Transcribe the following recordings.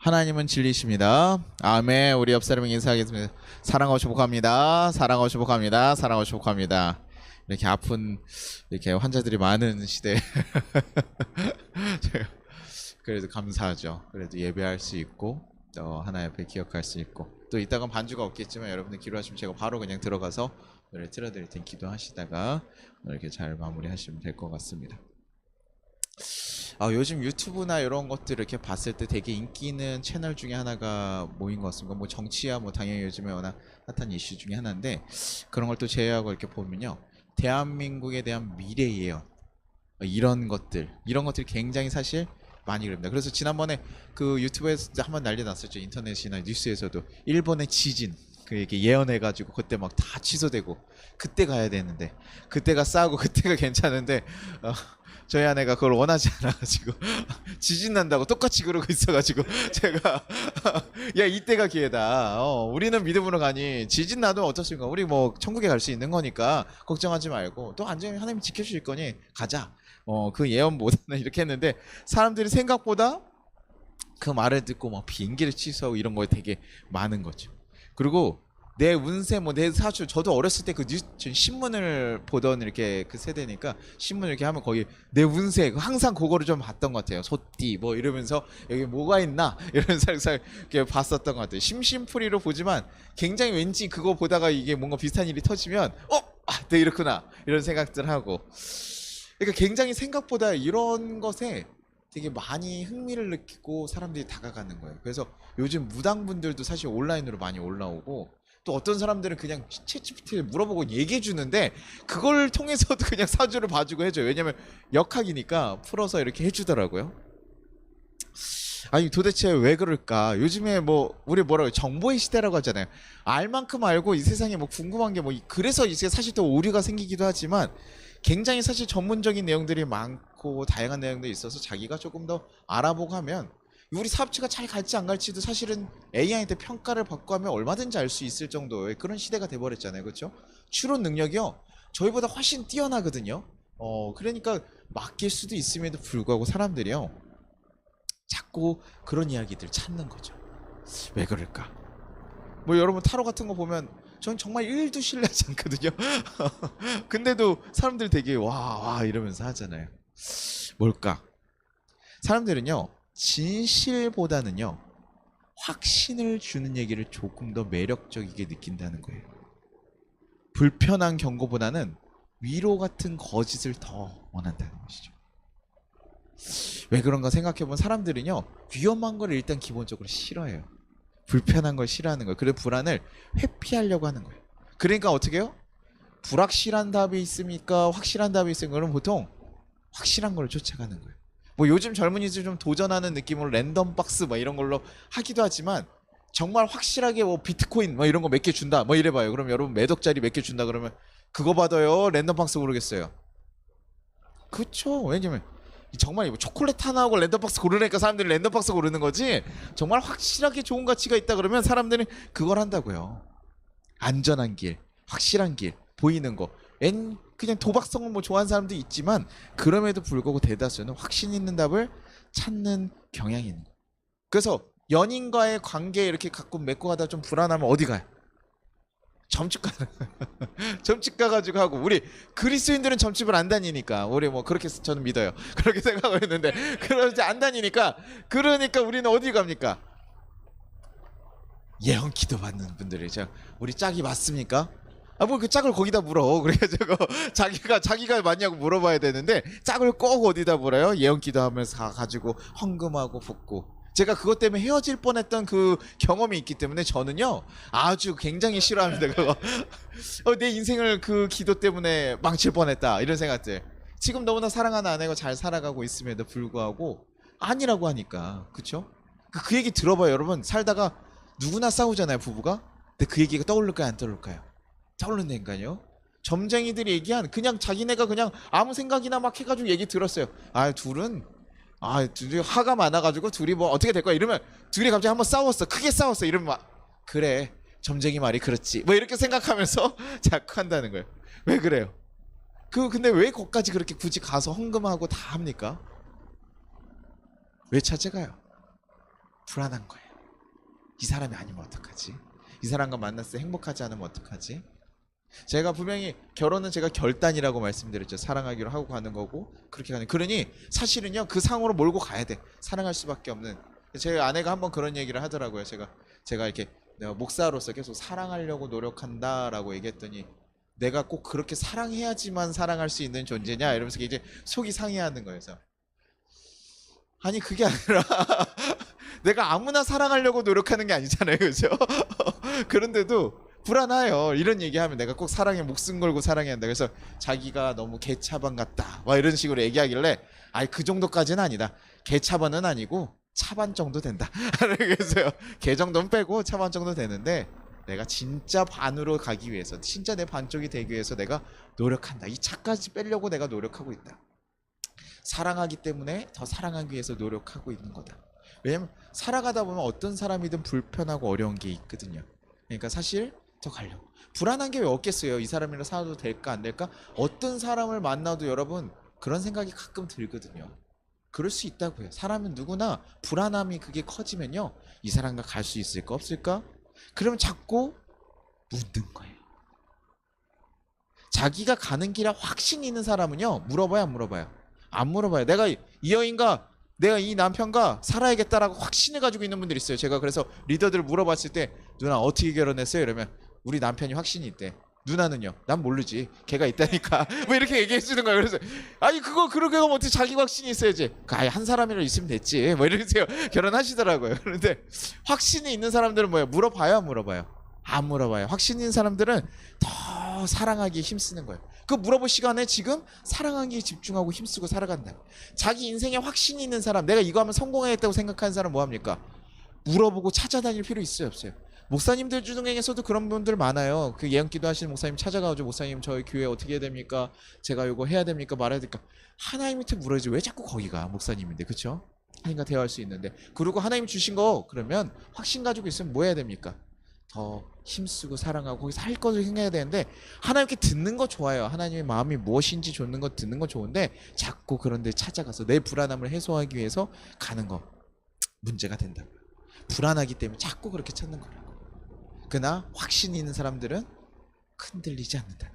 하나님은 진리십니다. 아멘. 우리 옆 사람에게 인사하겠습니다. 사랑하고 축복합니다. 사랑하고 축복합니다. 사랑하고 축복합니다. 이렇게 아픈 이렇게 환자들이 많은 시대. 그래도 감사하죠. 그래도 예배할 수 있고 또 하나님 앞에 기억할 수 있고 또 이따가 반주가 없겠지만 여러분들 기도하시면 제가 바로 그냥 들어가서 노래 틀어드릴 테니 기도하시다가 이렇게 잘 마무리하시면 될 것 같습니다. 요즘 유튜브나 이런 것들 이렇게 봤을 때 되게 인기 있는 채널 중에 하나가 뭐인 것 같습니다. 뭐 정치야 뭐 당연히 요즘에 워낙 핫한 이슈 중에 하나인데 그런 걸 또 제외하고 이렇게 보면요, 대한민국에 대한 미래 예언 이런 것들이 굉장히 사실 많이 그럽니다. 그래서 지난번에 그 유튜브에서 한번 난리 났었죠. 인터넷이나 뉴스에서도 일본의 지진 그 얘기 예언해가지고 그때 막 다 취소되고 그때 가야 되는데 그때가 싸고 그때가 괜찮은데 저희 아내가 그걸 원하지 않아가지고 지진 난다고 똑같이 그러고 있어가지고 제가 야 이때가 기회다. 우리는 믿음으로 가니 지진 나도 어떻습니까? 우리 뭐 천국에 갈 수 있는 거니까 걱정하지 말고 또 안전히 하나님 지켜주실 거니 가자. 그 예언보다는 이렇게 했는데 사람들이 생각보다 그 말을 듣고 막 비행기를 취소하고 이런 거에 되게 많은 거죠. 그리고 내 운세 뭐 내 사주 저도 어렸을 때 그 신문을 보던 이렇게 그 세대니까 신문 이렇게 하면 거의 내 운세 항상 그거를 좀 봤던 것 같아요. 소띠 뭐 이러면서 여기 뭐가 있나 이런 살살 이렇게 봤었던 것 같아요. 심심풀이로 보지만 굉장히 왠지 그거 보다가 이게 뭔가 비슷한 일이 터지면 네 이렇구나 이런 생각들 하고, 그러니까 굉장히 생각보다 이런 것에 되게 많이 흥미를 느끼고 사람들이 다가가는 거예요. 그래서 요즘 무당분들도 사실 온라인으로 많이 올라오고 또 어떤 사람들은 그냥 챗GPT를 물어보고 얘기해 주는데 그걸 통해서도 그냥 사주를 봐주고 해줘요. 왜냐면 역학이니까 풀어서 이렇게 해주더라고요. 아니 도대체 왜 그럴까? 요즘에 뭐 우리 뭐라고 정보의 시대라고 하잖아요. 알 만큼 알고 이 세상에 뭐 궁금한 게 뭐 그래서 이제 사실 또 오류가 생기기도 하지만 굉장히 사실 전문적인 내용들이 많고 다양한 내용들이 있어서 자기가 조금 더 알아보고 하면 우리 사업체가 잘 갈지 안 갈지도 사실은 AI한테 평가를 받고 하면 얼마든지 알 수 있을 정도의 그런 시대가 돼버렸잖아요. 그렇죠? 추론 능력이요 저희보다 훨씬 뛰어나거든요. 그러니까 맡길 수도 있음에도 불구하고 사람들이요 자꾸 그런 이야기들 찾는 거죠. 왜 그럴까? 뭐 여러분 타로 같은 거 보면 전 정말 1도 신뢰하지 않거든요. 근데도 사람들 되게 와 이러면서 하잖아요. 뭘까? 사람들은요 진실보다는요 확신을 주는 얘기를 조금 더 매력적이게 느낀다는 거예요. 불편한 경고보다는 위로 같은 거짓을 더 원한다는 것이죠. 왜 그런가 생각해보면 사람들은요 위험한 걸 일단 기본적으로 싫어해요. 불편한 걸 싫어하는 거예요. 그래서 불안을 회피하려고 하는 거예요. 그러니까 어떻게 해요? 불확실한 답이 있습니까? 확실한 답이 있습니까? 그럼 보통 확실한 걸 쫓아가는 거예요. 뭐 요즘 젊은이들 좀 도전하는 느낌으로 랜덤 박스 뭐 이런 걸로 하기도 하지만 정말 확실하게 뭐 비트코인 뭐 이런 거 몇 개 준다 뭐 이래봐요. 그럼 여러분 매덕짜리 몇 개 준다 그러면 그거 받아요? 랜덤 박스 고르겠어요? 그쵸. 왜냐면 정말 뭐 초콜릿 하나하고 랜덤박스 고르니까 사람들이 랜덤박스 고르는 거지 정말 확실하게 좋은 가치가 있다 그러면 사람들은 그걸 한다고요. 안전한 길, 확실한 길, 보이는 거. 그냥 도박성은 뭐 좋아하는 사람도 있지만 그럼에도 불구하고 대다수는 확신 있는 답을 찾는 경향이 있는 거예요. 그래서 연인과의 관계 이렇게 가끔 맺고 가다 좀 불안하면 어디 가요? 점집 가는 점집 가가지고 하고, 우리 그리스인들은 점집을 안 다니니까 우리 뭐 그렇게 저는 믿어요. 그렇게 생각을 했는데 그러지 안 다니니까 그러니까 우리는 어디 갑니까? 예언 기도 받는 분들이죠. 우리 짝이 맞습니까? 뭐 그 짝을 거기다 물어. 그래가지고 자기가 맞냐고 물어봐야 되는데 짝을 꼭 어디다 물어요? 예언 기도하면서 가가지고 헌금하고 붓고. 제가 그것 때문에 헤어질 뻔했던 그 경험이 있기 때문에 저는요 아주 굉장히 싫어합니다. 그거 내 인생을 그 기도 때문에 망칠 뻔했다 이런 생각들. 지금 너무나 사랑하는 아내가 잘 살아가고 있음에도 불구하고 아니라고 하니까. 그쵸? 그 얘기 들어봐요. 여러분 살다가 누구나 싸우잖아요 부부가. 근데 그 얘기가 떠오를까요 안 떠오를까요? 떠오른다니까요. 점쟁이들이 얘기한 그냥 자기네가 그냥 아무 생각이나 막 해가지고 얘기 들었어요. 둘이 화가 많아가지고 둘이 뭐 어떻게 될 거야 이러면 둘이 갑자기 한번 싸웠어. 크게 싸웠어. 이러면 막 그래 점쟁이 말이 그렇지 뭐 이렇게 생각하면서 자꾸 한다는 거예요. 왜 그래요? 근데 왜 거기까지 그렇게 굳이 가서 헌금하고 다 합니까? 왜 찾아가요? 불안한 거예요. 이 사람이 아니면 어떡하지? 이 사람과 만났을 때 행복하지 않으면 어떡하지? 제가 분명히 결혼은 제가 결단이라고 말씀드렸죠. 사랑하기로 하고 가는 거고 그렇게 가는. 그러니 사실은요 그 상으로 몰고 가야 돼. 사랑할 수밖에 없는. 제 아내가 한번 그런 얘기를 하더라고요. 제가 이렇게 내가 목사로서 계속 사랑하려고 노력한다라고 얘기했더니 내가 꼭 그렇게 사랑해야지만 사랑할 수 있는 존재냐 이러면서 이제 속이 상해하는 거예요. 그래서 아니 그게 아니라 내가 아무나 사랑하려고 노력하는 게 아니잖아요. 그죠? 그런데도 불안해요. 이런 얘기하면 내가 꼭 사랑에 목숨 걸고 사랑해야 한다. 그래서 자기가 너무 개차반 같다. 막 이런 식으로 얘기하길래 아이 그 정도까지는 아니다. 개차반은 아니고 차반 정도 된다. 그래서요. 개 정도는 빼고 차반 정도 되는데 내가 진짜 반으로 가기 위해서 진짜 내 반쪽이 되기 위해서 내가 노력한다. 이 차까지 빼려고 내가 노력하고 있다. 사랑하기 때문에 더 사랑하기 위해서 노력하고 있는 거다. 왜냐면 살아가다 보면 어떤 사람이든 불편하고 어려운 게 있거든요. 그러니까 사실 더 가려고. 불안한 게 왜 없겠어요. 이 사람이랑 살아도 될까 안 될까? 어떤 사람을 만나도 여러분 그런 생각이 가끔 들거든요. 그럴 수 있다고요. 사람은 누구나 불안함이 그게 커지면요. 이 사람과 갈 수 있을까 없을까? 그러면 자꾸 묻는 거예요. 자기가 가는 길에 확신이 있는 사람은요. 물어봐요 안 물어봐요? 안 물어봐요. 내가 이 여인과 내가 이 남편과 살아야겠다라고 확신을 가지고 있는 분들이 있어요. 제가 그래서 리더들 물어봤을 때 누나 어떻게 결혼했어요? 이러면 우리 남편이 확신이 있대. 누나는요? 난 모르지. 걔가 있다니까. 뭐 이렇게 얘기해 주는 거예요. 그래서 아니 그거 그러게 하면 어떻게 자기 확신이 있어야지. 아예 한 사람이라도 있으면 됐지. 뭐 이러세요. 결혼하시더라고요. 그런데 확신이 있는 사람들은 뭐예요? 물어봐요 안 물어봐요? 안 물어봐요. 확신 있는 사람들은 더 사랑하기에 힘쓰는 거예요. 그 물어볼 시간에 지금 사랑하기에 집중하고 힘쓰고 살아간다. 자기 인생에 확신이 있는 사람, 내가 이거 하면 성공하겠다고 생각하는 사람 뭐 합니까? 물어보고 찾아다닐 필요 있어요 없어요? 목사님들 중에서도 그런 분들 많아요. 그 예언기도 하시는 목사님 찾아가가지고 목사님 저희 교회 어떻게 해야 됩니까? 제가 이거 해야 됩니까? 말해야 될까? 하나님한테 물어야지 왜 자꾸 거기가 목사님인데 그쵸? 하나님과 대화할 수 있는데 그리고 하나님 주신 거 그러면 확신 가지고 있으면 뭐 해야 됩니까? 더 힘쓰고 사랑하고 거기서 할 것을 생각해야 되는데 하나님께 듣는 거 좋아요. 하나님의 마음이 무엇인지 듣는 거 좋은데 자꾸 그런 데 찾아가서 내 불안함을 해소하기 위해서 가는 거 문제가 된다고요. 불안하기 때문에 자꾸 그렇게 찾는 거라고. 그러나 확신이 있는 사람들은 흔들리지 않는다.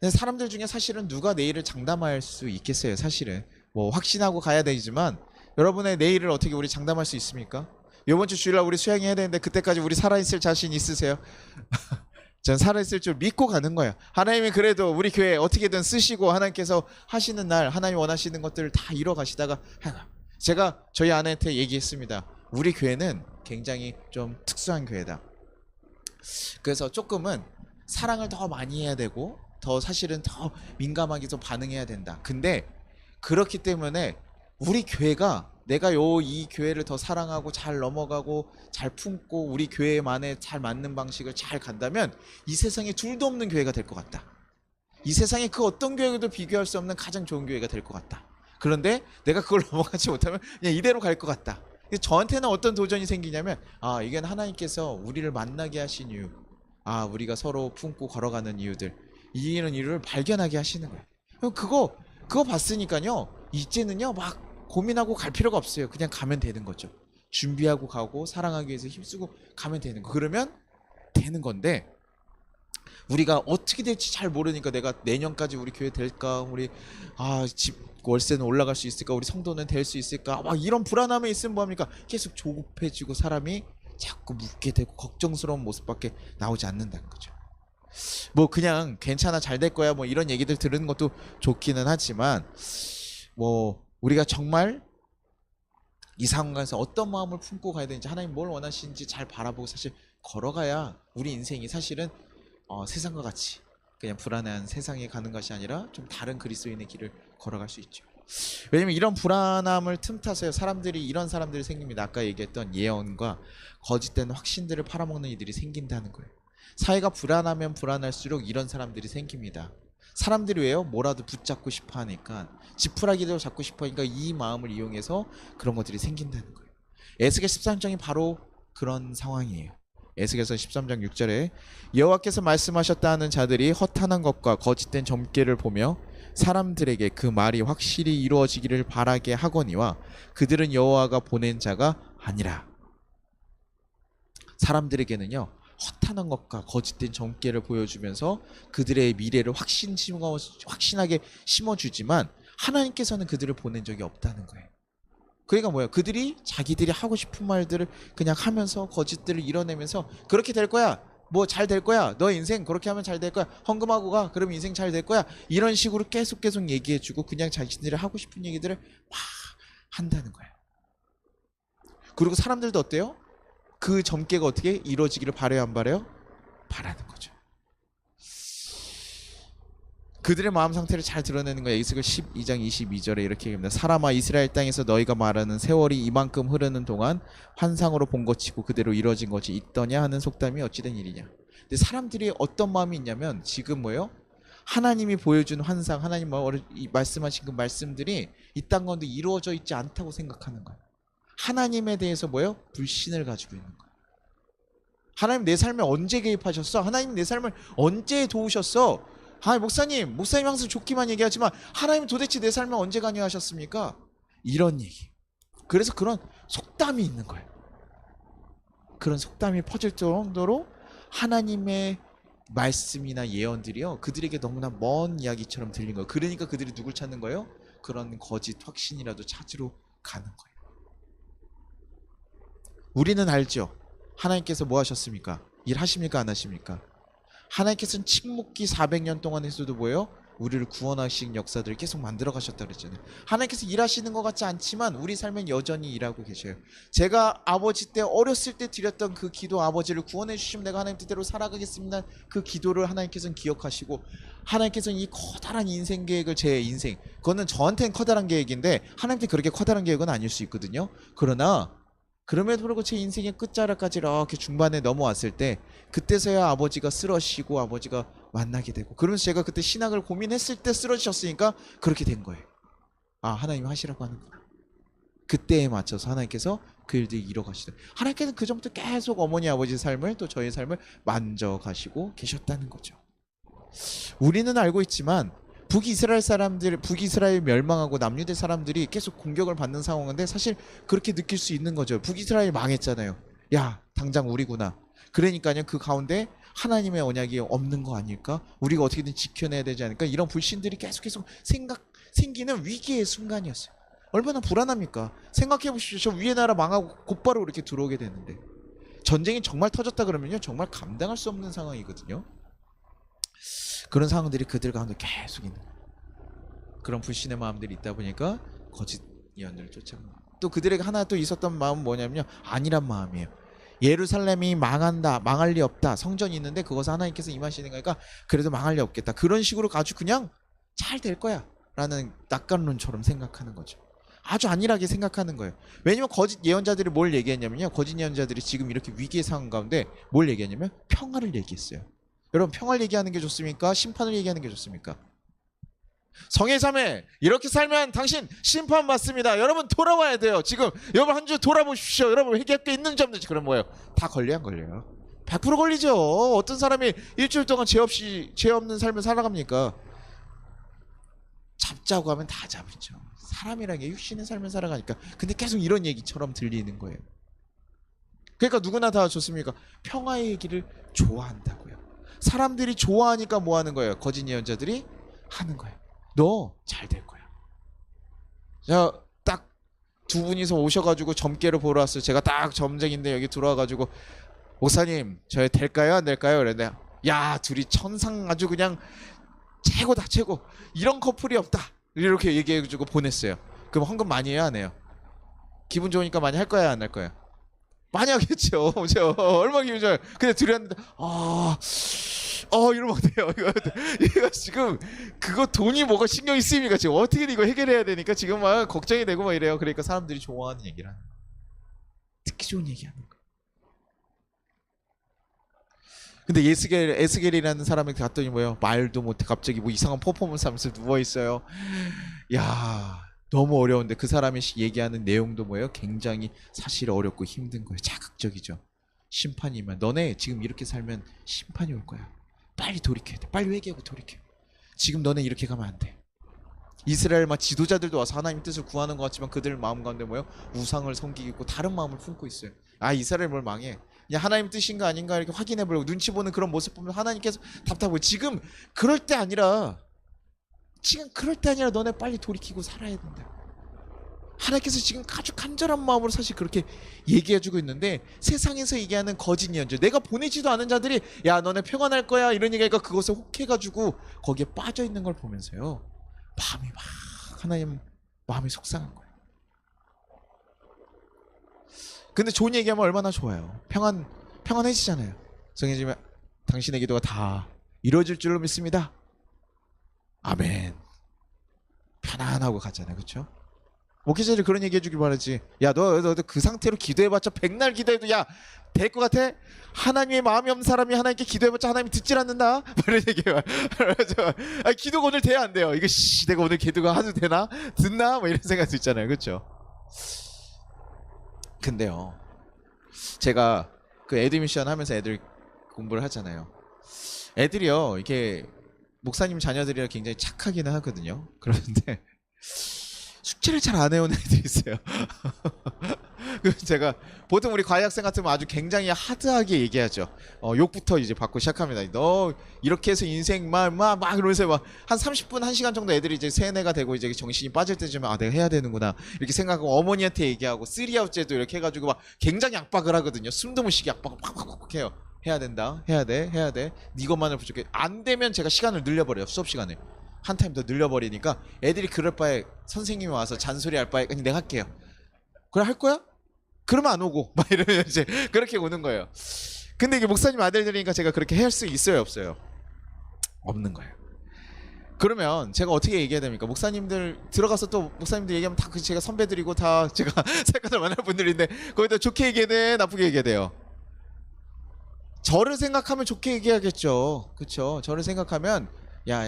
사람들 중에 사실은 누가 내일을 장담할 수 있겠어요. 사실은 뭐 확신하고 가야 되지만 여러분의 내일을 어떻게 우리 장담할 수 있습니까? 이번 주 주일날 우리 수양해야 되는데 그때까지 우리 살아있을 자신 있으세요? 전 살아있을 줄 믿고 가는 거예요. 하나님이 그래도 우리 교회 어떻게든 쓰시고 하나님께서 하시는 날 하나님 원하시는 것들을 다 이뤄 가시다가 제가 저희 아내한테 얘기했습니다. 우리 교회는 굉장히 좀 특수한 교회다. 그래서 조금은 사랑을 더 많이 해야 되고 더 사실은 더 민감하게 좀 반응해야 된다. 근데 그렇기 때문에 우리 교회가 내가 이 교회를 더 사랑하고 잘 넘어가고 잘 품고 우리 교회만에 잘 맞는 방식을 잘 간다면 이 세상에 둘도 없는 교회가 될 것 같다. 이 세상에 그 어떤 교회도 비교할 수 없는 가장 좋은 교회가 될 것 같다. 그런데 내가 그걸 넘어가지 못하면 그냥 이대로 갈 것 같다. 저한테는 어떤 도전이 생기냐면 이건 하나님께서 우리를 만나게 하신 이유, 우리가 서로 품고 걸어가는 이유들, 이런 이유를 발견하게 하시는 거예요. 그거 봤으니까요 이제는요 막 고민하고 갈 필요가 없어요. 그냥 가면 되는 거죠. 준비하고 가고 사랑하기 위해서 힘쓰고 가면 되는 거. 그러면 되는 건데 우리가 어떻게 될지 잘 모르니까 내가 내년까지 우리 교회 될까? 우리 집 월세는 올라갈 수 있을까? 우리 성도는 될 수 있을까? 막 이런 불안함에 있으면 뭐합니까? 계속 조급해지고 사람이 자꾸 묻게 되고 걱정스러운 모습밖에 나오지 않는다는 거죠. 뭐 그냥 괜찮아 잘 될 거야 뭐 이런 얘기들 들은 것도 좋기는 하지만 뭐 우리가 정말 이 상황에서 어떤 마음을 품고 가야 되는지 하나님 뭘 원하시는지 잘 바라보고 사실 걸어가야 우리 인생이 사실은 세상과 같이 그냥 불안한 세상에 가는 것이 아니라 좀 다른 그리스도인의 길을 걸어갈 수 있죠. 왜냐면 이런 불안함을 틈타서요 사람들이 이런 사람들이 생깁니다. 아까 얘기했던 예언과 거짓된 확신들을 팔아먹는 이들이 생긴다는 거예요. 사회가 불안하면 불안할수록 이런 사람들이 생깁니다. 사람들이 왜요? 뭐라도 붙잡고 싶어 하니까 지푸라기도 잡고 싶어 하니까 이 마음을 이용해서 그런 것들이 생긴다는 거예요. 에스겔 13장이 바로 그런 상황이에요. 에스겔서 13장 6절에 여호와께서 말씀하셨다 하는 자들이 허탄한 것과 거짓된 점괘를 보며 사람들에게 그 말이 확실히 이루어지기를 바라게 하거니와 그들은 여호와가 보낸 자가 아니라 사람들에게는요 허탄한 것과 거짓된 정죄를 보여주면서 그들의 미래를 확신하게 심어주지만 하나님께서는 그들을 보낸 적이 없다는 거예요. 그러니까 뭐예요? 그들이 자기들이 하고 싶은 말들을 그냥 하면서 거짓들을 이뤄내면서 그렇게 될 거야. 뭐 잘 될 거야. 너 인생 그렇게 하면 잘 될 거야. 헌금하고 가. 그러면 인생 잘 될 거야. 이런 식으로 계속 얘기해주고 그냥 자신들이 하고 싶은 얘기들을 막 한다는 거예요. 그리고 사람들도 어때요? 그 점괘가 어떻게 이루어지기를 바라요, 안 바라요? 바라는 거죠. 그들의 마음 상태를 잘 드러내는 거예요. 에스겔 12장 22절에 이렇게 얘기합니다. 사람아 이스라엘 땅에서 너희가 말하는 세월이 이만큼 흐르는 동안 환상으로 본 것이고 그대로 이루어진 것이 있더냐 하는 속담이 어찌된 일이냐. 근데 사람들이 어떤 마음이 있냐면 지금 뭐예요? 하나님이 보여준 환상, 하나님 말씀하신 그 말씀들이 이 땅 가운데 이루어져 있지 않다고 생각하는 거예요. 하나님에 대해서 뭐예요? 불신을 가지고 있는 거예요. 하나님 내 삶에 언제 개입하셨어? 하나님 내 삶을 언제 도우셨어? 아, 목사님 항상 좋기만 얘기하지만 하나님 도대체 내 삶에 언제 관여하셨습니까? 이런 얘기. 그래서 그런 속담이 있는 거예요. 그런 속담이 퍼질 정도로 하나님의 말씀이나 예언들이요 그들에게 너무나 먼 이야기처럼 들린 거예요. 그러니까 그들이 누굴 찾는 거예요? 그런 거짓 확신이라도 찾으러 가는 거예요. 우리는 알죠. 하나님께서 뭐 하셨습니까? 일하십니까? 안 하십니까? 하나님께서는 침묵기 400년 동안에서도 뭐예요? 우리를 구원하신 역사들을 계속 만들어 가셨다 그랬잖아요. 하나님께서 일하시는 것 같지 않지만 우리 삶엔 여전히 일하고 계셔요. 제가 아버지 때 어렸을 때 드렸던 그 기도, 아버지를 구원해 주시면 내가 하나님 뜻대로 살아가겠습니다. 그 기도를 하나님께서는 기억하시고 하나님께서는 이 커다란 인생 계획을 제 인생, 그거는 저한테는 커다란 계획인데 하나님께 그렇게 커다란 계획은 아닐 수 있거든요. 그러나 그럼에도 불구하고 제 인생의 끝자락까지 이렇게 중반에 넘어왔을 때 그때서야 아버지가 쓰러지시고 아버지가 만나게 되고 그러면서 제가 그때 신학을 고민했을 때 쓰러지셨으니까 그렇게 된 거예요. 아, 하나님 하시라고 하는구나. 그때에 맞춰서 하나님께서 그 일들이 이뤄가시다. 하나님께서는 그 전부터 계속 어머니 아버지의 삶을 또 저의 삶을 만져가시고 계셨다는 거죠. 우리는 알고 있지만 북이스라엘 멸망하고 남유대 사람들이 계속 공격을 받는 상황인데 사실 그렇게 느낄 수 있는 거죠. 북이스라엘이 망했잖아요. 야, 당장 우리구나. 그러니까요 그 가운데 하나님의 언약이 없는 거 아닐까? 우리가 어떻게든 지켜내야 되지 않을까? 이런 불신들이 계속 생기는 위기의 순간이었어요. 얼마나 불안합니까? 생각해 보십시오. 저 위에 나라 망하고 곧바로 이렇게 들어오게 되는데 전쟁이 정말 터졌다 그러면요 정말 감당할 수 없는 상황이거든요. 그런 상황들이 그들 가운데 계속 있는 그런 불신의 마음들이 있다 보니까 거짓 예언들을 쫓아가는 또 그들에게 하나 또 있었던 마음은 뭐냐면요 아니란 마음이에요. 예루살렘이 망한다, 망할 리 없다, 성전이 있는데 그것을 하나님께서 임하시는 거니까 그래도 망할 리 없겠다, 그런 식으로 아주 그냥 잘 될 거야 라는 낙관론처럼 생각하는 거죠. 아주 안일하게 생각하는 거예요. 왜냐면 거짓 예언자들이 뭘 얘기했냐면요 거짓 예언자들이 지금 이렇게 위기의 상황 가운데 뭘 얘기했냐면 평화를 얘기했어요. 여러분 평화를 얘기하는 게 좋습니까? 심판을 얘기하는 게 좋습니까? 성의 자매 이렇게 살면 당신 심판 받습니다. 여러분 돌아와야 돼요. 지금 여러분 한 주 돌아보십시오. 여러분 회개할 게 있는지 없는지. 그럼 뭐예요? 다 걸려요 안 걸려요? 100% 걸리죠. 어떤 사람이 일주일 동안 죄 없는 삶을 살아갑니까? 잡자고 하면 다 잡죠. 사람이란 게 육신의 삶을 살아가니까. 근데 계속 이런 얘기처럼 들리는 거예요. 그러니까 누구나 다 좋습니까? 평화의 얘기를 좋아한다고요. 사람들이 좋아하니까 뭐 하는 거예요? 거짓 예언자들이 하는 거예요. 너 잘 될 거야. 자, 딱 두 분이서 오셔가지고 점괘를 보러 왔어요. 제가 딱 점쟁인데 여기 들어와가지고 목사님 저희 될까요 안 될까요? 그랬는데 야 둘이 천상 아주 그냥 최고다 최고, 이런 커플이 없다 이렇게 얘기해주고 보냈어요. 그럼 헌금 많이 해요 안 해요? 기분 좋으니까 많이 할 거야 안 할 거야? 많이 하겠죠. 얼마나 기분 좋아요. 근데 둘이 했는데 이러면 어때요? 이거 지금 그거 돈이 뭐가 신경이 쓰입니까? 지금 어떻게든 이거 해결해야 되니까 지금 막 걱정이 되고 막 이래요. 그러니까 사람들이 좋아하는 얘기를 하는 거예요. 듣기 좋은 얘기하는 거예요. 근데 에스겔이라는 사람이 갔더니 뭐예요? 말도 못해 갑자기 뭐 이상한 퍼포먼스 하면서 누워있어요. 야, 너무 어려운데 그 사람이 얘기하는 내용도 뭐예요? 굉장히 사실 어렵고 힘든 거예요. 자극적이죠. 심판이면 너네 지금 이렇게 살면 심판이 올 거야. 빨리 돌이켜야 돼. 빨리 회개하고 돌이켜. 지금 너네 이렇게 가면 안 돼. 이스라엘 막 지도자들도 와서 하나님 뜻을 구하는 것 같지만 그들 마음 가운데 뭐요? 우상을 섬기고 다른 마음을 품고 있어요. 아, 이스라엘 뭘 망해. 그냥 하나님 뜻인가 아닌가 이렇게 확인해 보려고 눈치 보는 그런 모습 보면 하나님께서 답답해요. 지금 그럴 때 아니라 너네 빨리 돌이키고 살아야 된다. 하나님께서 지금 아주 간절한 마음으로 사실 그렇게 얘기해주고 있는데 세상에서 얘기하는 거짓 예언자, 내가 보내지도 않은 자들이 야 너네 평안할 거야 이런 얘기하니까 그것에 혹해가지고 거기에 빠져 있는 걸 보면서요 마음이 막 하나님 마음이 속상한 거예요. 근데 좋은 얘기하면 얼마나 좋아요. 평안해지잖아요. 성해지면 당신의 기도가 다 이루어질 줄로 믿습니다. 아멘. 편안하고 가잖아요. 그렇죠? 목회자들이 그런 얘기 해주길 바라지. 야 너 그 상태로 기도해봤자 백날 기도해도 야 될 것 같아? 하나님의 마음이 없는 사람이 하나님께 기도해봤자 하나님이 듣질 않는다. 이런 얘기해요. 아, 기도가 오늘 돼야 안 돼요. 이거 내가 오늘 기도가 하도 되나? 듣나? 뭐 이런 생각도 있잖아요. 그렇죠? 근데요 제가 그 애드미션 하면서 애들 공부를 하잖아요. 애들이요 이게 목사님 자녀들이라 굉장히 착하기는 하거든요. 그런데 숙제를 잘 안 해오는 애들이 있어요. 그래서 제가 보통 우리 과외학생 같으면 아주 굉장히 하드하게 얘기하죠. 욕부터 이제 받고 시작합니다. 너 이렇게 해서 인생 막 이러면서 막 한 30분 1시간 정도 애들이 이제 세뇌가 되고 이제 정신이 빠질 때쯤에 아 내가 해야 되는구나 이렇게 생각하고 어머니한테 얘기하고 3아웃제도 이렇게 해가지고 막 굉장히 압박을 하거든요. 숨도 못 쉬게 압박을 팍팍팍 해요. 해야 된다. 해야 돼. 네 것만을 부족해. 안 되면 제가 시간을 늘려버려요. 수업 시간을. 한 타임 더 늘려버리니까 애들이 그럴 바에 선생님이 와서 잔소리할 바에 그냥 내가 할게요. 그래 할 거야? 그러면 안 오고 막 이러면 이제 그렇게 오는 거예요. 근데 이게 목사님 아들들이니까 제가 그렇게 할 수 있어요 없어요? 없는 거예요. 그러면 제가 어떻게 얘기해야 됩니까? 목사님들 들어가서 또 목사님들 얘기하면 다 제가 선배들이고 다 제가 살까지 만날 분들인데 거기다 좋게 얘기해야 돼 나쁘게 얘기해야 돼요? 저를 생각하면 좋게 얘기하겠죠. 그쵸? 저를 생각하면 야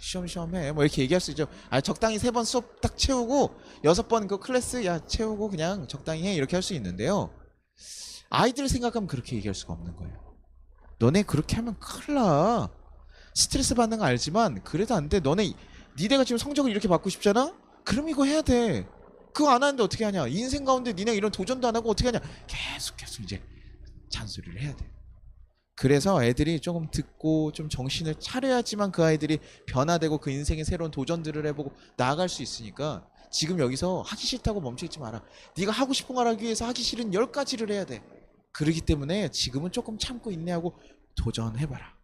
시험해 뭐 이렇게 얘기할 수 있죠. 아 적당히 3번 수업 딱 채우고 6번 그 클래스 야 채우고 그냥 적당히 해 이렇게 할 수 있는데요. 아이들 생각하면 그렇게 얘기할 수가 없는 거예요. 너네 그렇게 하면 큰일 나. 스트레스 받는 거 알지만 그래도 안 돼. 니네가 지금 성적을 이렇게 받고 싶잖아? 그럼 이거 해야 돼. 그거 안 하는데 어떻게 하냐. 인생 가운데 니네 이런 도전도 안 하고 어떻게 하냐. 계속 이제 잔소리를 해야 돼. 그래서 애들이 조금 듣고 좀 정신을 차려야지만 그 아이들이 변화되고 그 인생의 새로운 도전들을 해보고 나아갈 수 있으니까 지금 여기서 하기 싫다고 멈춰있지 마라. 네가 하고 싶은 걸 하기 위해서 하기 싫은 10가지를 해야 돼. 그러기 때문에 지금은 조금 참고 인내하고 도전해봐라.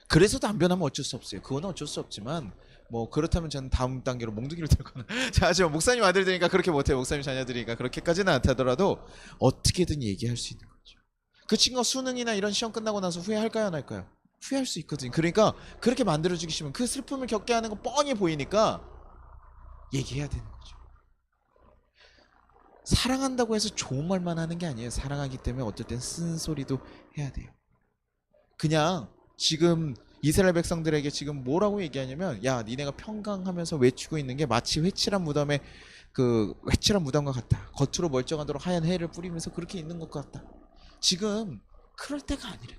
그래서도 안 변하면 어쩔 수 없어요. 그거는 어쩔 수 없지만 뭐 그렇다면 저는 다음 단계로 몽둥이를 들거나 자 하지만 목사님 아들들이니까 그렇게 못해요. 목사님 자녀들이니까 그렇게까지는 않다더라도 어떻게든 얘기할 수 있는 거죠. 그 친구가 수능이나 이런 시험 끝나고 나서 후회할까요 안 할까요? 후회할 수 있거든요. 그러니까 그렇게 만들어주기 싫으면 그 슬픔을 겪게 하는 건 뻔히 보이니까 얘기해야 되는 거죠. 사랑한다고 해서 좋은 말만 하는 게 아니에요. 사랑하기 때문에 어떨 땐 쓴소리도 해야 돼요. 그냥 지금 이스라엘 백성들에게 지금 뭐라고 얘기하냐면 야 니네가 평강하면서 외치고 있는 게 마치 회칠한 무덤과 같다. 겉으로 멀쩡하도록 하얀 해를 뿌리면서 그렇게 있는 것 같다. 지금 그럴 때가 아니래.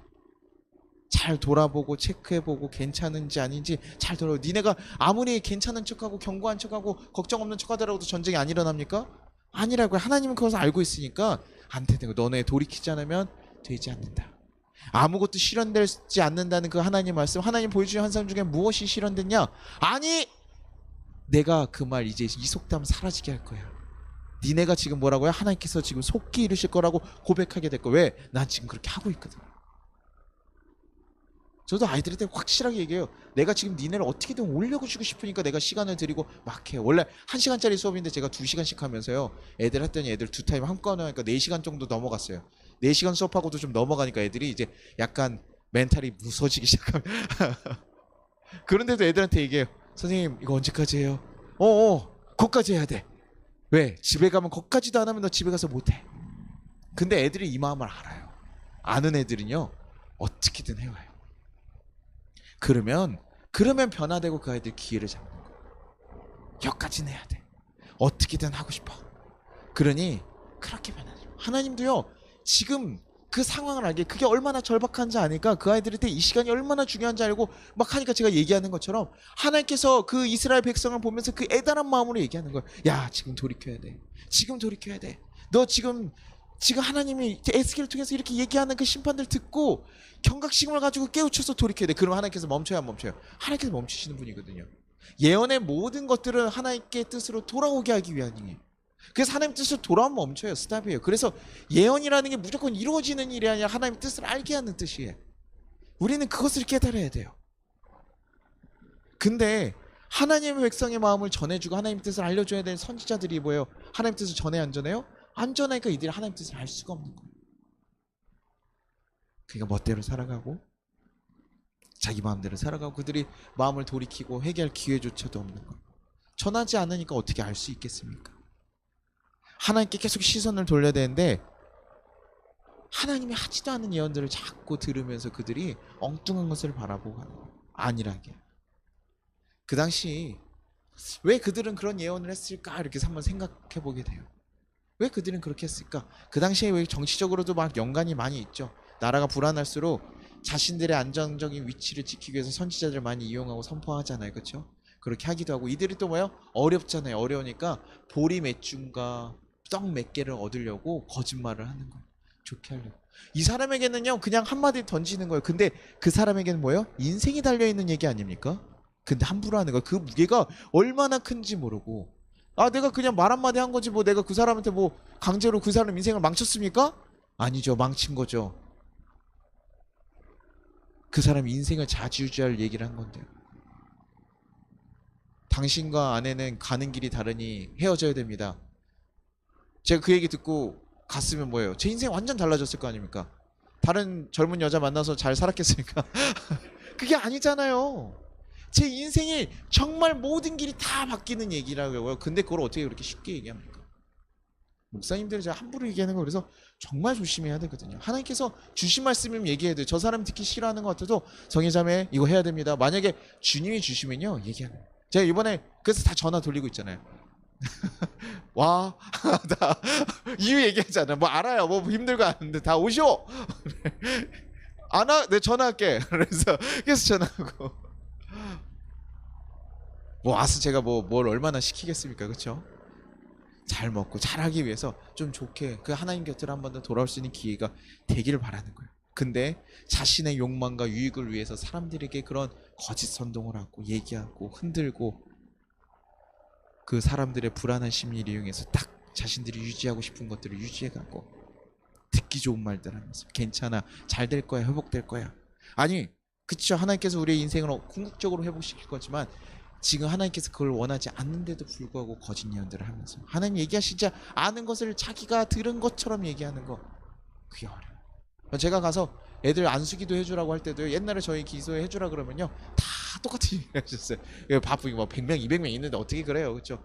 잘 돌아보고 체크해보고 괜찮은지 아닌지 잘 돌아보고. 니네가 아무리 괜찮은 척하고 견고한 척하고 걱정 없는 척하더라도 전쟁이 안 일어납니까? 아니라고요. 하나님은 그것을 알고 있으니까 안 되는 거. 너네 돌이키지 않으면 되지 않는다. 아무것도 실현되지 않는다는 그 하나님 말씀, 하나님 보여주신 환상 중에 무엇이 실현됐냐? 아니 내가 그 말 이제 이 속담 사라지게 할 거야. 니네가 지금 뭐라고요? 하나님께서 지금 속기 이루실 거라고 고백하게 될 거야. 왜? 난 지금 그렇게 하고 있거든. 저도 아이들한테 확실하게 얘기해요. 내가 지금 니네를 어떻게든 올려주고 싶으니까 내가 시간을 드리고 막 해요. 원래 1시간짜리 수업인데 제가 2시간씩 하면서요. 애들 했더니 애들 2타임 한꺼번에 하니까 4시간 정도 넘어갔어요. 4시간 수업하고도 좀 넘어가니까 애들이 이제 약간 멘탈이 무서지기 시작하면 그런데도 애들한테 얘기해요. 선생님 이거 언제까지 해요? 거기까지 해야 돼. 왜? 집에 가면 거기까지도 안 하면 너 집에 가서 못해. 근데 애들이 이 마음을 알아요. 아는 애들은요 어떻게든 해와요. 그러면 변화되고 그 아이들 기회를 잡는 거예요. 여기까지는 해야 돼. 어떻게든 하고 싶어. 그러니 그렇게 변하죠. 하나님도요 지금 그 상황을 알게, 그게 얼마나 절박한지 아니까 그 아이들한테 이 시간이 얼마나 중요한지 알고 막 하니까 제가 얘기하는 것처럼 하나님께서 그 이스라엘 백성을 보면서 그 애달한 마음으로 얘기하는 거예요. 야, 지금 돌이켜야 돼. 지금 돌이켜야 돼. 너 지금 하나님이 에스겔을 통해서 이렇게 얘기하는 그 심판들 듣고 경각심을 가지고 깨우쳐서 돌이켜야 돼. 그러면 하나님께서 멈춰야 안 멈춰요? 하나님께서 멈추시는 분이거든요. 예언의 모든 것들은 하나님께 뜻으로 돌아오게 하기 위함이에요. 그래서 하나님 뜻으로 돌아오면 멈춰요. 스탑이에요. 그래서 예언이라는 게 무조건 이루어지는 일이 아니라 하나님 뜻을 알게 하는 뜻이에요. 우리는 그것을 깨달아야 돼요. 근데 하나님의 백성의 마음을 전해주고 하나님 뜻을 알려줘야 되는 선지자들이 뭐예요? 하나님 뜻을 전해 안 전해요? 안 전하니까 이들이 하나님 뜻을 알 수가 없는 거예요. 그러니까 멋대로 살아가고 자기 마음대로 살아가고 그들이 마음을 돌이키고 회개할 기회조차도 없는 거예요. 전하지 않으니까 어떻게 알 수 있겠습니까? 하나님께 계속 시선을 돌려야 되는데 하나님이 하지도 않은 예언들을 자꾸 들으면서 그들이 엉뚱한 것을 바라보고 가는 거예요. 안일하게. 그 당시 왜 그들은 그런 예언을 했을까 이렇게 한번 생각해 보게 돼요. 왜 그들은 그렇게 했을까? 그 당시에 왜 정치적으로도 막 연관이 많이 있죠. 나라가 불안할수록 자신들의 안정적인 위치를 지키기 위해서 선지자들을 많이 이용하고 선포하잖아요. 그렇죠? 그렇게 하기도 하고 이들이 또 뭐예요? 어렵잖아요. 어려우니까 보리 몇 줌과 떡 몇 개를 얻으려고 거짓말을 하는 거예요. 좋게 하려고. 이 사람에게는요 그냥 한마디 던지는 거예요. 근데 그 사람에게는 뭐예요? 인생이 달려있는 얘기 아닙니까? 근데 함부로 하는 거예요. 그 무게가 얼마나 큰지 모르고 아 내가 그냥 말 한마디 한 거지 뭐 내가 그 사람한테 뭐 강제로 그 사람 인생을 망쳤습니까? 아니죠. 망친 거죠. 그 사람 인생을 좌지우지할 얘기를 한 건데요. 당신과 아내는 가는 길이 다르니 헤어져야 됩니다. 제가 그 얘기 듣고 갔으면 뭐예요? 제 인생 완전 달라졌을 거 아닙니까? 다른 젊은 여자 만나서 잘 살았겠습니까? 그게 아니잖아요. 제 인생이 정말 모든 길이 다 바뀌는 얘기라고요. 근데 그걸 어떻게 그렇게 쉽게 얘기합니까? 목사님들이 제가 함부로 얘기하는 거 그래서 정말 조심해야 되거든요. 하나님께서 주신 말씀이면 얘기해야 돼요. 저 사람 듣기 싫어하는 것 같아도 성의자매 이거 해야 됩니다. 만약에 주님이 주시면요 얘기하는 거예요. 제가 이번에 그래서 다 전화 돌리고 있잖아요. 와, 다 이유 얘기하잖아. 뭐 알아요. 뭐 힘들고 하는데 다 오쇼. 안 와, 내 전화할게. 그래서 계속 전화하고. 뭐 와서 제가 뭘 얼마나 시키겠습니까, 그렇죠? 잘 먹고 잘하기 위해서 좀 좋게 그 하나님 곁으로 한 번 더 돌아올 수 있는 기회가 되기를 바라는 거예요. 근데 자신의 욕망과 유익을 위해서 사람들에게 그런 거짓 선동을 하고 얘기하고 흔들고 그 사람들의 불안한 심리를 이용해서 딱 자신들이 유지하고 싶은 것들을 유지해가고 듣기 좋은 말들 하면서 괜찮아 잘 될 거야 회복될 거야. 아니 그쵸 하나님께서 우리의 인생을 궁극적으로 회복시킬 거지만 지금 하나님께서 그걸 원하지 않는데도 불구하고 거짓 예언들을 하면서 하나님 얘기하시지 않은 것을 자기가 들은 것처럼 얘기하는 거 그게 어려워요. 제가 가서 애들 안수기도 해주라고 할 때도 옛날에 저희 기도해 해주라 그러면요 다 똑같은 얘기 하셨어요. 바쁘게 뭐 100명 200명 있는데 어떻게 그래요 그렇죠?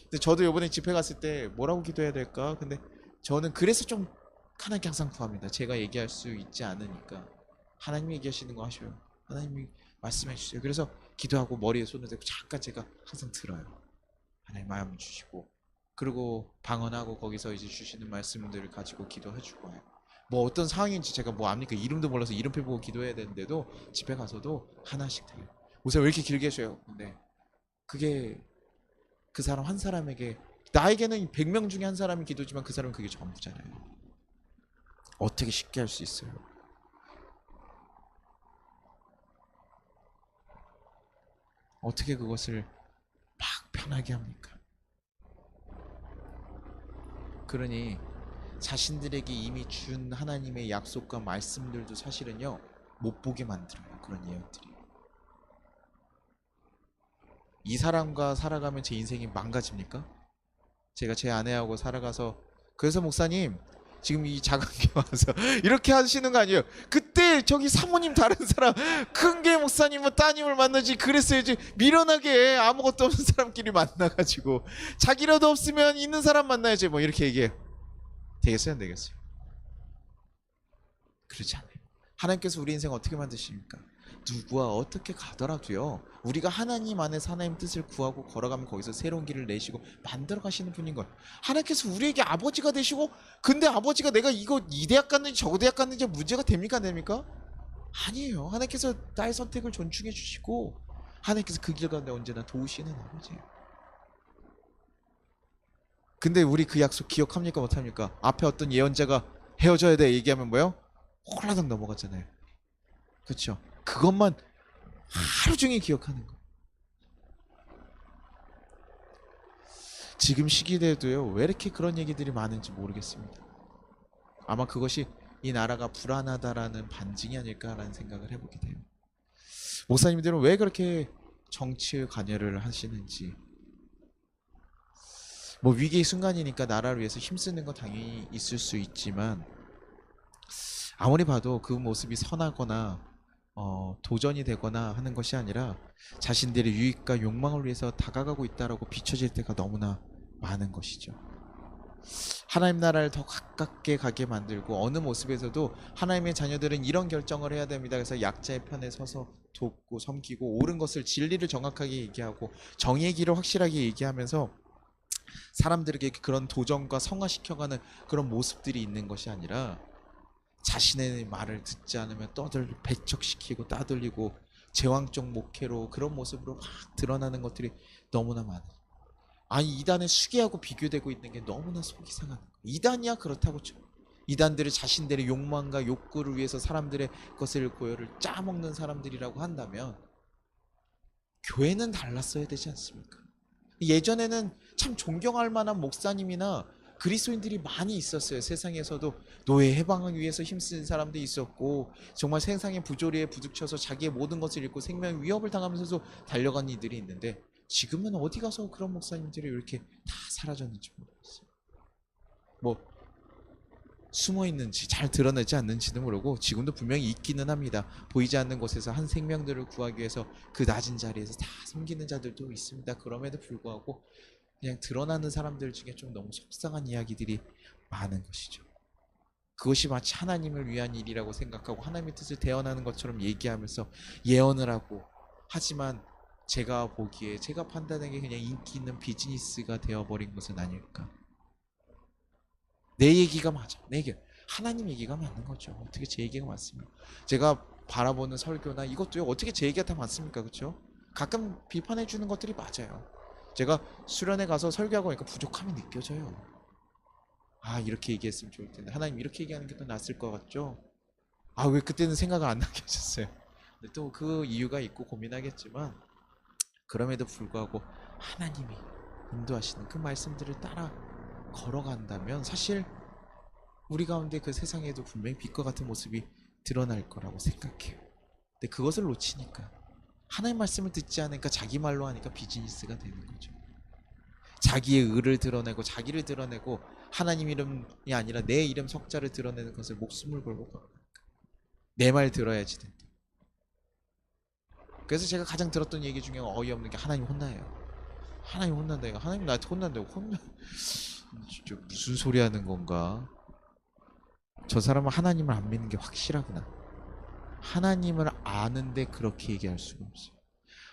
근데 저도 이번에 집회 갔을 때 뭐라고 기도해야 될까? 근데 저는 그래서 좀 하나님께 항상 구합니다. 제가 얘기할 수 있지 않으니까 하나님이 얘기하시는 거 하셔요. 하나님이 말씀해 주세요. 그래서 기도하고 머리에 손을 대고 잠깐 제가 항상 들어요. 하나님 마음 주시고 그리고 방언하고 거기서 이제 주시는 말씀들을 가지고 기도해 주고 해요. 뭐 어떤 상황인지 제가 뭐 압니까? 이름도 몰라서 이름표 보고 기도해야 되는데도 집에 가서도 하나씩 드려요. 우선 왜 이렇게 길게 해줘요? 근데 그게 그 사람 한 사람에게 나에게는 100명 중에 한 사람이 기도지만 그 사람은 그게 전부잖아요. 어떻게 쉽게 할 수 있어요? 어떻게 그것을 막 편하게 합니까? 그러니 자신들에게 이미 준 하나님의 약속과 말씀들도 사실은요 못 보게 만들어요. 그런 예언들이. 이 사람과 살아가면 제 인생이 망가집니까? 제가 제 아내하고 살아가서 그래서 목사님 지금 이 자간교 와서 이렇게 하시는 거 아니에요? 그때 저기 사모님 다른 사람 큰 게 목사님은 따님을 만나지 그랬어야지 미련하게 아무것도 없는 사람끼리 만나가지고 자기라도 없으면 있는 사람 만나야지 뭐 이렇게 얘기해요. 되겠어요 안 되겠어요? 그렇지 않아요. 하나님께서 우리 인생 어떻게 만드십니까? 누구와 어떻게 가더라도요, 우리가 하나님 안에서 하나님 뜻을 구하고 걸어가면 거기서 새로운 길을 내시고 만들어 가시는 분인 거예요. 하나님께서 우리에게 아버지가 되시고, 근데 아버지가 내가 이거 이 대학 갔는지 저거 대학 갔는지 문제가 됩니까 안 됩니까? 아니에요. 하나님께서 나의 선택을 존중해 주시고 하나님께서 그 길 가운데 언제나 도우시는 아버지예요. 근데 우리 그 약속 기억합니까 못합니까? 앞에 어떤 예언자가 헤어져야 돼 얘기하면 뭐요? 홀라당 넘어갔잖아요. 그렇죠? 그것만 하루 종일 기억하는 거. 지금 시기대도요, 왜 이렇게 그런 얘기들이 많은지 모르겠습니다. 아마 그것이 이 나라가 불안하다라는 반증이 아닐까라는 생각을 해보게 돼요. 목사님들은 왜 그렇게 정치에 관여를 하시는지. 뭐 위기의 순간이니까 나라를 위해서 힘쓰는 건 당연히 있을 수 있지만, 아무리 봐도 그 모습이 선하거나 도전이 되거나 하는 것이 아니라 자신들의 유익과 욕망을 위해서 다가가고 있다라고 비춰질 때가 너무나 많은 것이죠. 하나님 나라를 더 가깝게 가게 만들고, 어느 모습에서도 하나님의 자녀들은 이런 결정을 해야 됩니다. 그래서 약자의 편에 서서 돕고 섬기고, 옳은 것을 진리를 정확하게 얘기하고 정의의 길을 확실하게 얘기하면서 사람들에게 그런 도전과 성화시켜가는 그런 모습들이 있는 것이 아니라, 자신의 말을 듣지 않으면 배척시키고 따돌리고 제왕적 목회로 그런 모습으로 막 드러나는 것들이 너무나 많아요. 아니, 이단의 수계하고 비교되고 있는 게 너무나 속이 상하는 거예요. 이단이야 그렇다고 쳐. 이단들이 자신들의 욕망과 욕구를 위해서 사람들의 것을 고열을 짜먹는 사람들이라고 한다면, 교회는 달랐어야 되지 않습니까? 예전에는 참 존경할 만한 목사님이나 그리스도인들이 많이 있었어요. 세상에서도 노예 해방을 위해서 힘쓴 사람도 있었고, 정말 세상의 부조리에 부딪혀서 자기의 모든 것을 잃고 생명의 위협을 당하면서도 달려간 이들이 있는데, 지금은 어디 가서 그런 목사님들이 이렇게 다 사라졌는지 모르겠어요. 뭐 숨어 있는지 잘 드러내지 않는지도 모르고, 지금도 분명히 있기는 합니다. 보이지 않는 곳에서 한 생명들을 구하기 위해서 그 낮은 자리에서 다 섬기는 자들도 있습니다. 그럼에도 불구하고 그냥 드러나는 사람들 중에 좀 너무 속상한 이야기들이 많은 것이죠. 그것이 마치 하나님을 위한 일이라고 생각하고 하나님의 뜻을 대언하는 것처럼 얘기하면서 예언을 하고, 하지만 제가 보기에, 제가 판단하기에 그냥 인기 있는 비즈니스가 되어버린 것은 아닐까. 내 얘기가 맞아. 내 얘기. 하나님 얘기가 맞는 거죠. 어떻게 제 얘기가 맞습니까? 제가 바라보는 설교나 이것도요, 어떻게 제 얘기가 다 맞습니까? 그렇죠? 가끔 비판해 주는 것들이 맞아요. 제가 수련회 가서 설교하고 보니까 부족함이 느껴져요. 아, 이렇게 얘기했으면 좋을 텐데, 하나님 이렇게 얘기하는 게 더 낫을 것 같죠? 아, 왜 그때는 생각을 안 나게 하셨어요? 근데 또 그 이유가 있고 고민하겠지만, 그럼에도 불구하고 하나님이 인도하시는 그 말씀들을 따라 걸어간다면, 사실 우리 가운데 그 세상에도 분명히 빛과 같은 모습이 드러날 거라고 생각해요. 근데 그것을 놓치니까, 하나님 말씀을 듣지 않으니까 자기 말로 하니까 비즈니스가 되는 거죠. 자기의 의를 드러내고 자기를 드러내고, 하나님 이름이 아니라 내 이름 석자를 드러내는 것을 목숨을 걸고 걸어가니까 내 말 들어야지 된다. 그래서 제가 가장 들었던 얘기 중에 어이없는 게, 하나님 혼나요. 하나님 혼난다. 이거 하나님 나한테 혼난다고. 진짜 무슨 소리 하는 건가? 저 사람은 하나님을 안 믿는 게 확실하구나. 하나님을 아는데 그렇게 얘기할 수가 없어요.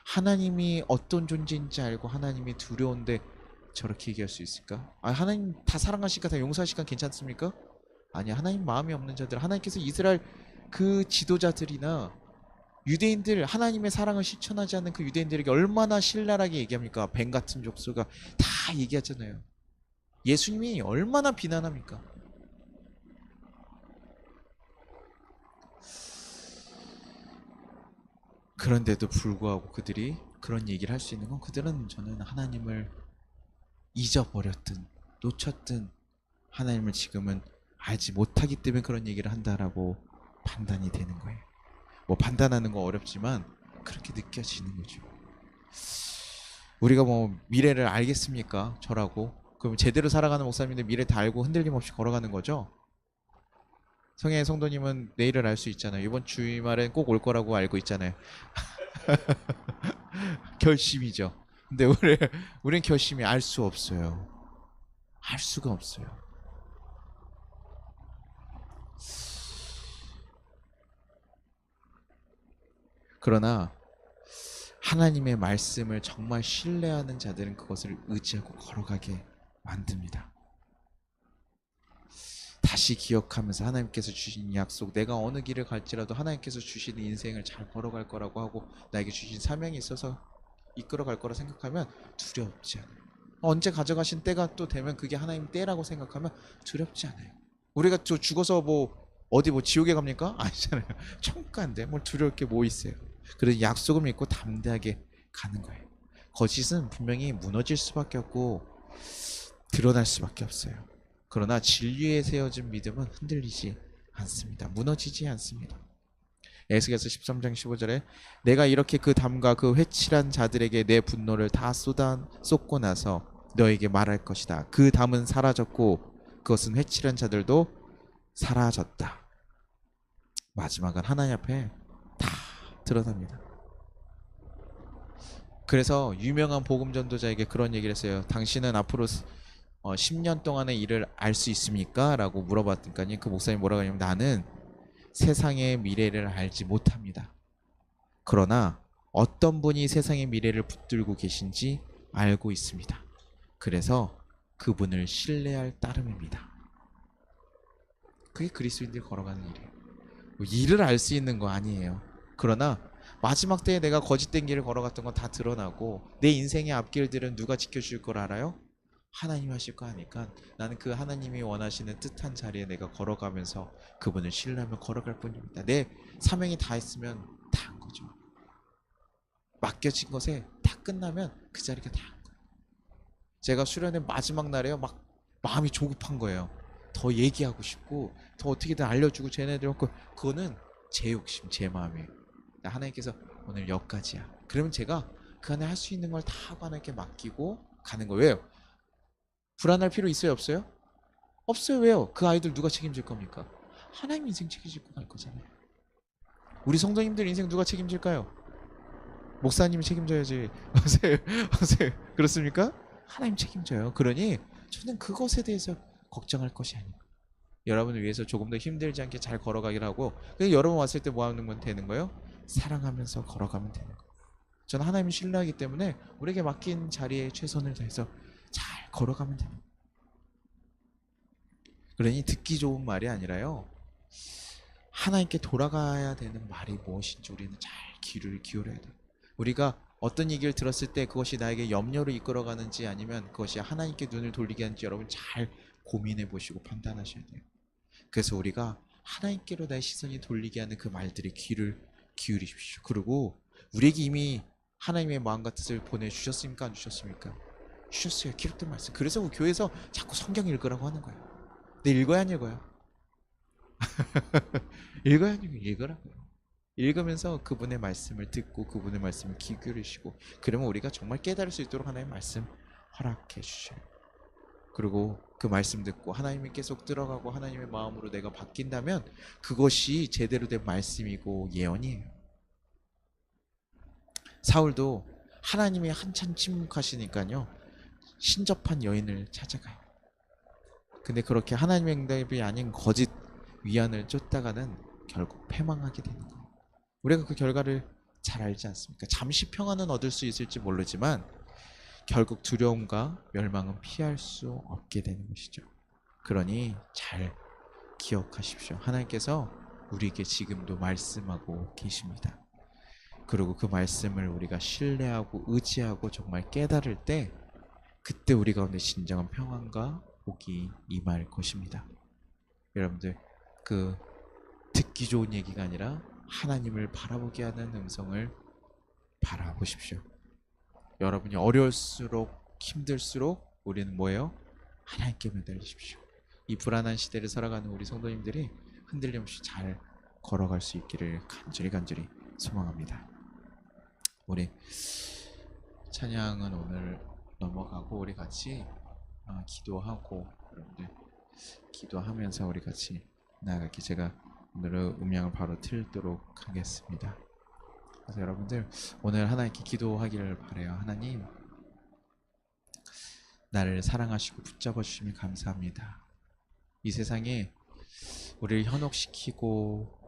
하나님이 어떤 존재인지 알고 하나님이 두려운데 저렇게 얘기할 수 있을까? 아, 하나님 다 사랑하시니까 다 용서하시니까 괜찮습니까? 아니, 하나님 마음이 없는 자들, 하나님께서 이스라엘 그 지도자들이나 유대인들, 하나님의 사랑을 실천하지 않는 그 유대인들에게 얼마나 신랄하게 얘기합니까? 뱀 같은 족수가 다 얘기하잖아요. 예수님이 얼마나 비난합니까? 그런데도 불구하고 그들이 그런 얘기를 할 수 있는 건, 그들은, 저는 하나님을 잊어버렸든 놓쳤든 하나님을 지금은 알지 못하기 때문에 그런 얘기를 한다라고 판단이 되는 거예요. 뭐 판단하는 거 어렵지만 그렇게 느껴지는 거죠. 우리가 뭐 미래를 알겠습니까? 저라고. 그럼 제대로 살아가는 목사님인데 미래 다 알고 흔들림 없이 걸어가는 거죠? 성의 성도님은 내일을 알 수 있잖아요. 이번 주말엔 꼭 올 거라고 알고 있잖아요. 결심이죠. 근데 우리는 결심이 알 수 없어요. 알 수가 없어요. 그러나 하나님의 말씀을 정말 신뢰하는 자들은 그것을 의지하고 걸어가게 만듭니다. 다시 기억하면서 하나님께서 주신 약속, 내가 어느 길을 갈지라도 하나님께서 주시는 인생을 잘 걸어갈 거라고 하고 나에게 주신 사명이 있어서 이끌어갈 거라 생각하면 두렵지 않아요. 언제 가져가신 때가 또 되면 그게 하나님 때라고 생각하면 두렵지 않아요. 우리가 저 죽어서 뭐 어디 뭐 지옥에 갑니까? 아니잖아요. 천국가인데 뭘 두려울 게 뭐 있어요. 그래서 약속을 믿고 담대하게 가는 거예요. 거짓은 분명히 무너질 수밖에 없고 드러날 수밖에 없어요. 그러나 진리에 세워진 믿음은 흔들리지 않습니다. 무너지지 않습니다. 에스겔서 13장 15절에 내가 이렇게 그 담과 그 회칠한 자들에게 내 분노를 다 쏟고 나서 너에게 말할 것이다. 그 담은 사라졌고 그것은 회칠한 자들도 사라졌다. 마지막은 하나님 앞에 다 드러납니다. 그래서 유명한 복음 전도자에게 그런 얘기를 했어요. 당신은 앞으로 10년 동안의 일을 알 수 있습니까? 라고 물어봤더니 그 목사님 뭐라고 하냐면 나는 세상의 미래를 알지 못합니다. 그러나 어떤 분이 세상의 미래를 붙들고 계신지 알고 있습니다. 그래서 그분을 신뢰할 따름입니다. 그게 그리스도인들이 걸어가는 일이에요. 뭐 일을 알 수 있는 거 아니에요. 그러나 마지막 때에 내가 거짓된 길을 걸어갔던 건 다 드러나고 내 인생의 앞길들은 누가 지켜줄 걸 알아요? 하나님 하실 거 아니까 나는 그 하나님이 원하시는 뜻한 자리에 내가 걸어가면서 그분을 신뢰하며 걸어갈 뿐입니다. 내 사명이 다 있으면 다 한 거죠. 맡겨진 것에 다 끝나면 그 자리가 다 한 거예요. 제가 수련의 마지막 날에요. 막 마음이 조급한 거예요. 더 얘기하고 싶고 더 어떻게든 알려주고 쟤네들 갖고 그거는 제 욕심, 제 마음이에요. 하나님께서 오늘 여기까지야. 그러면 제가 그 안에 할 수 있는 걸 다 하나님께 맡기고 가는 거예요. 왜요? 불안할 필요 있어요, 없어요? 없어요. 왜요? 그 아이들 누가 책임질 겁니까? 하나님 인생 책임지고 갈 거잖아요. 우리 성도님들 인생 누가 책임질까요? 목사님이 책임져야지. 어세요? 어세요? 그렇습니까? 하나님 책임져요. 그러니 저는 그것에 대해서 걱정할 것이 아니에요. 여러분을 위해서 조금 더 힘들지 않게 잘 걸어가기를 하고 여러분 왔을 때 뭐 하는 건 되는 거예요? 사랑하면서 걸어가면 되는 거예요. 저는 하나님을 신뢰하기 때문에 우리에게 맡긴 자리에 최선을 다해서 잘 걸어가면 되는 거예요. 그러니 듣기 좋은 말이 아니라요. 하나님께 돌아가야 되는 말이 무엇인지 우리는 잘 귀를 기울여야 돼요. 우리가 어떤 얘기를 들었을 때 그것이 나에게 염려로 이끌어가는지 아니면 그것이 하나님께 눈을 돌리게 하는지 여러분 잘 고민해 보시고 판단하셔야 돼요. 그래서 우리가 하나님께로 나의 시선이 돌리게 하는 그 말들에 귀를 기울이십시오. 그리고 우리에게 이미 하나님의 마음과 뜻을 보내주셨습니까? 안 주셨습니까? 주셨어요. 기록된 말씀. 그래서 교회에서 자꾸 성경 읽으라고 하는 거예요. 근데 읽어야 안 읽어요? 읽어야 안 읽어요? 읽으라고요. 읽으면서 그분의 말씀을 듣고 그분의 말씀을 귀 기울이시고 그러면 우리가 정말 깨달을 수 있도록 하나님의 말씀 허락해 주셔요. 그리고 그 말씀 듣고 하나님이 계속 들어가고 하나님의 마음으로 내가 바뀐다면 그것이 제대로 된 말씀이고 예언이에요. 사울도 하나님이 한참 침묵하시니까요 신접한 여인을 찾아가요. 근데 그렇게 하나님의 응답이 아닌 거짓 위안을 쫓다가는 결국 패망하게 되는 거예요. 우리가 그 결과를 잘 알지 않습니까? 잠시 평안은 얻을 수 있을지 모르지만 결국 두려움과 멸망은 피할 수 없게 되는 것이죠. 그러니 잘 기억하십시오. 하나님께서 우리에게 지금도 말씀하고 계십니다. 그리고 그 말씀을 우리가 신뢰하고 의지하고 정말 깨달을 때 그때 우리 가운데 진정한 평안과 복이 임할 것입니다. 여러분들 그 듣기 좋은 얘기가 아니라 하나님을 바라보게 하는 음성을 바라보십시오. 여러분이 어려울수록 힘들수록 우리는 뭐예요? 하나님께 매달리십시오. 이 불안한 시대를 살아가는 우리 성도님들이 흔들림 없이 잘 걸어갈 수 있기를 간절히 소망합니다. 우리 찬양은 오늘 넘어가고 우리 같이 기도하고 여러분들 기도하면서 우리 같이 나아갈게. 제가 오늘은 음향을 바로 틀도록 하겠습니다. 그래서 여러분들 오늘 하나님께 기도하기를 바래요. 하나님 나를 사랑하시고 붙잡아 주시면 감사합니다. 이 세상에 우리를 현혹시키고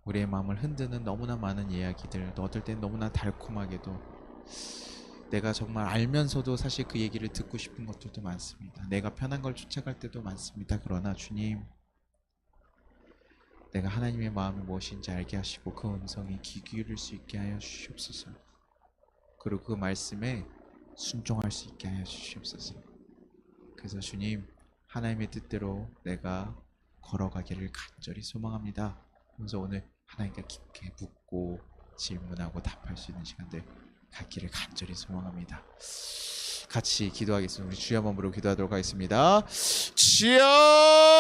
우리의 마음을 흔드는 너무나 많은 이야기들, 또 어떨 땐 너무나 달콤하게도 내가 정말 알면서도 사실 그 얘기를 듣고 싶은 것들도 많습니다. 내가 편한 걸 쫓아갈 때도 많습니다. 그러나 주님, 내가 하나님의 마음이 무엇인지 알게 하시고 그 음성에 귀 기울일 수 있게 하여 주시옵소서. 그리고 그 말씀에 순종할 수 있게 하여 주시옵소서. 그래서 주님, 하나님의 뜻대로 내가 걸어가기를 간절히 소망합니다. 그래서 오늘 하나님과 깊게 묻고 질문하고 답할 수 있는 시간들 갖기를 간절히 소망합니다. 같이 기도하겠습니다. 우리 주여 한번 부르고 기도하도록 하겠습니다. 주여!